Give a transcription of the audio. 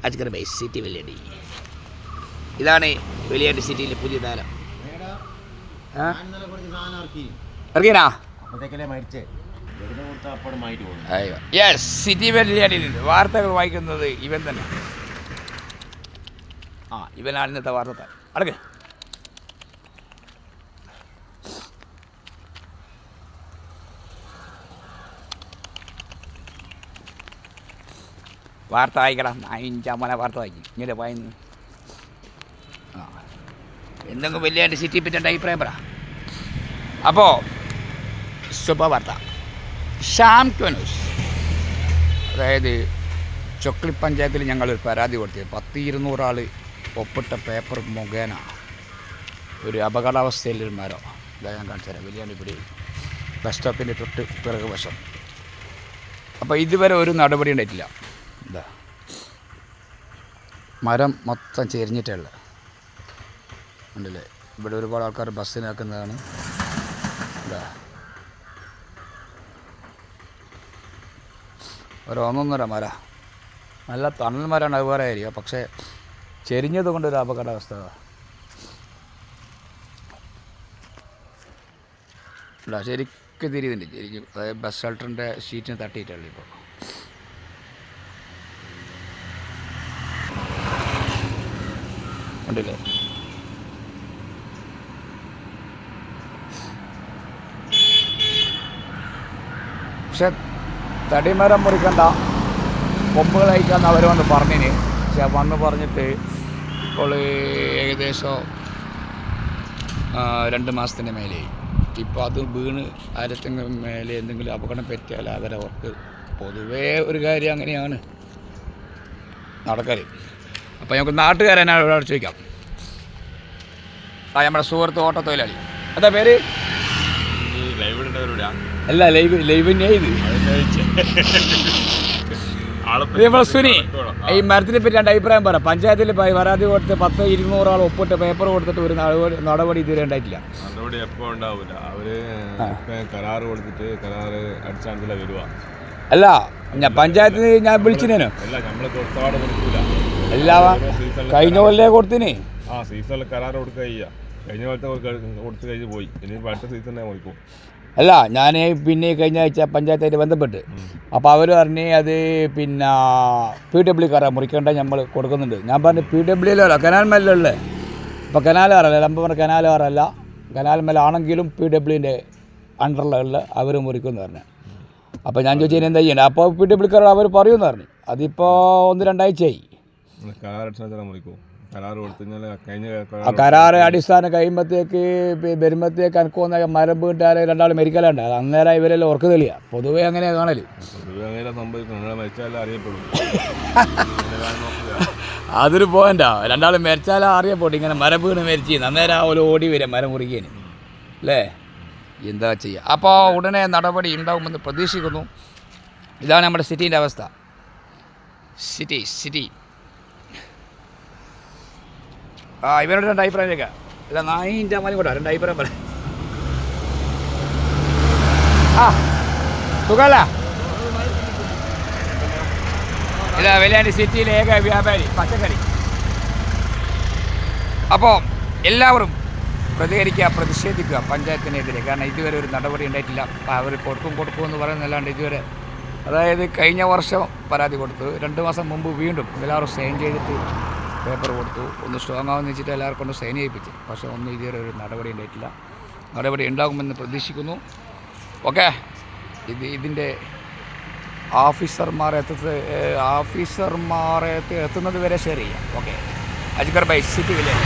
അജ്ഗർ bye city വെല്ലേടി. ഇതാണ് വെളിയാടി സിറ്റിയിലെ പുതിയ താരം. ഇറങ്ങിയാ യെസ് സിറ്റി വെല്ലേടി. വാർത്തകൾ വായിക്കുന്നത് ഇവൻ തന്നെ. ഇവനാണ് ഇന്നത്തെ വാർത്ത. അടക്ക് വാർത്ത വായിക്കണം. അമ്മനെ വാർത്ത വായിക്കും. ഇങ്ങനെ വായിന്ന് എന്തെങ്കിലും വലിയ സിറ്റി പറ്റി അഭിപ്രായം പറ. അപ്പോൾ ശുഭവാർത്ത. ഷാം ക്വനൂസ്, അതായത് ചൊക്ലി പഞ്ചായത്തിൽ ഞങ്ങളൊരു പരാതി കൊടുത്തത് 100-200 ആൾ ഒപ്പിട്ട പേപ്പർ മുഖേന ഒരു അപകടാവസ്ഥയിലൊരു മരം. ഇതാ ഞാൻ കാണിച്ചു തരാം. വലിയ ഇവിടെ ബസ് സ്റ്റോപ്പിൻ്റെ തൊട്ട് പിറകു വശം. അപ്പോൾ ഇതുവരെ ഒരു നടപടി ഉണ്ടായിട്ടില്ല. എന്താ മരം മൊത്തം ചെരിഞ്ഞിട്ടുള്ള ഉണ്ടല്ലേ. ഇവിടെ ഒരുപാട് ആൾക്കാർ ബസ്സിനാക്കുന്നതാണ്. എന്താ ഒരു 1-1.5 മര, നല്ല തണൽ മരമാണ്. അത് വേറെ ആയിരിക്കും. പക്ഷേ ചെരിഞ്ഞത് കൊണ്ടൊരു അപകടാവസ്ഥ. ഇല്ല ശരിക്കും തിരിയുന്നുണ്ട്. ശരിക്കും അതായത് ബസ് ഷെൽട്ടറിൻ്റെ ഷീറ്റിന് തട്ടിയിട്ടുള്ളൂ ഇപ്പോൾ. ഉണ്ടല്ലേ. പക്ഷെ തടിമരം മുറിക്കണ്ട, കൊമ്പുകൾ അയക്കാമെന്ന് അവർ വന്ന് പറഞ്ഞിന്. പക്ഷെ വന്ന് പറഞ്ഞിട്ട് ഇപ്പോൾ ഏകദേശം 2 മാസത്തിൻ്റെ മേലെയായി. ഇപ്പോൾ അത് വീണ് ആരത്തെങ്കിലും മേലെ എന്തെങ്കിലും അപകടം പറ്റിയാൽ അവരവർക്ക് പൊതുവേ ഒരു കാര്യം അങ്ങനെയാണ് നടക്കൽ. അപ്പോൾ നമുക്ക് നാട്ടുകാരനാണ് ഒരാൾ ചോദിക്കാം. നമ്മുടെ സുഹൃത്ത് ഓട്ടോ തൊഴിലാളി, എന്താ പേര്? അല്ല ലൈവ് ഇത് നമ്മളെ സുനി. ഈ മരത്തിനെ പറ്റി 2 അഭിപ്രായം പറ. പഞ്ചായത്തിൽ പരാതി കൊടുത്ത് 100-200 ആൾ ഒപ്പിട്ട് പേപ്പർ കൊടുത്തിട്ട് ഒരു നടപടി ഇതുവരെ ഉണ്ടായിട്ടില്ല. നടപടി എപ്പോൾ ഉണ്ടാവില്ല. അവര് കരാറ് കൊടുത്തിട്ട് കരാറ് അടിച്ചാൽ വരുക. അല്ല ഞാൻ പഞ്ചായത്തിന് ഞാൻ വിളിച്ചിനേനോ. അല്ല നമ്മള് കൊടുത്തപാട് കൊടുക്കൂല. എല്ലാ കഴിഞ്ഞ കൊല്ലേ കൊടുത്തിന്. സീസണിൽ കരാറ് കൊടുക്കുക ചെയ്യുക. കഴിഞ്ഞ കൊല്ലത്തെ കൊടുത്ത് കഴിഞ്ഞ് പോയി. ഇനി അടുത്ത സീസണിനെ കൊടുക്കും. അല്ല ഞാൻ പിന്നെ കഴിഞ്ഞ ആഴ്ച പഞ്ചായത്തായിട്ട് ബന്ധപ്പെട്ട്, അപ്പോൾ അവർ പറഞ്ഞ് അത് പിന്നെ PW കാറാണ് മുറിക്കേണ്ട, നമ്മൾ കൊടുക്കുന്നുണ്ട്. ഞാൻ പറഞ്ഞു PWയിലല്ല കനാൽ മേലല്ലേ. ഇപ്പോൾ കനാലാറല്ല, നമ്മൾ പറഞ്ഞ കനാലാറല്ല, കനാൽ മേലാണെങ്കിലും PWൻ്റെ അണ്ടറിലുള്ള അവർ മുറിക്കുമെന്ന് പറഞ്ഞു. അപ്പോൾ ഞാൻ ചോദിച്ചാൽ എന്താ ചെയ്യണ്ടേ. അപ്പോൾ PW കാർ അവർ പറയുമെന്ന് പറഞ്ഞു. അതിപ്പോൾ 1-2 ആഴ്ചയായി. കരാറ് അടിസ്ഥാനം കഴിയുമ്പോഴത്തേക്ക് വരുമ്പോഴത്തേക്ക് എനിക്കൊന്ന് മരം വീട്ടാൽ 2 ആൾ മരിക്കലുണ്ട്. അത് അന്നേരം ഇവരെല്ലാം ഉറക്കു തെളിയ. പൊതുവേ അങ്ങനെ കാണല്. അതൊരു പോയിൻ്റാ. 2 ആൾ മരിച്ചാലും അറിയപ്പെട്ടു. ഇങ്ങനെ മരം വീണ് മരിച്ചു അന്നേരം അവര് ഓടി വരിക മരം മുറിക്കാൻ അല്ലേ. എന്താ ചെയ്യുക. അപ്പോൾ ഉടനെ നടപടി ഉണ്ടാകുമെന്ന് പ്രതീക്ഷിക്കുന്നു. ഇതാണ് നമ്മുടെ സിറ്റീൻ്റെ അവസ്ഥ. സിറ്റി ഇവനോട് 2 അഭിപ്രായം ചോദിക്കാം. അല്ല 9 മണി കൂട്ടാ 2 അഭിപ്രായം പറയാം. സുഖമല്ല. ഇല്ല വെളിയാടി സിറ്റിയിലെ ഏക വ്യാപാരി പച്ചക്കറി. അപ്പോൾ എല്ലാവരും പ്രതികരിക്കുക, പ്രതിഷേധിക്കുക പഞ്ചായത്തിനെതിരെ. കാരണം ഇതുവരെ ഒരു നടപടി ഉണ്ടായിട്ടില്ല. അവർ കൊടുക്കുമെന്ന് പറയുന്നതല്ലാണ്ട് ഇതുവരെ. അതായത് കഴിഞ്ഞ വർഷം പരാതി കൊടുത്തു, 2 മാസം മുമ്പ് വീണ്ടും എല്ലാവരും സൈൻ ചെയ്തിട്ട് പേപ്പർ കൊടുത്തു. ഒന്ന് സ്ട്രോങ് ആവുമെന്ന് വെച്ചിട്ട് എല്ലാവർക്കും ഒന്ന് സൈൻ ചെയ്യിപ്പിച്ചു. പക്ഷേ ഒന്നും ഇതുവരെ ഒരു നടപടി ഉണ്ടായിട്ടില്ല. നടപടി ഉണ്ടാകുമെന്ന് പ്രതീക്ഷിക്കുന്നു. ഓക്കെ. ഇതിൻ്റെ ഓഫീസർമാരെ എത്തുന്നത് വരെ ഷെയർ ചെയ്യാം. Okay. Ajgar bye city village.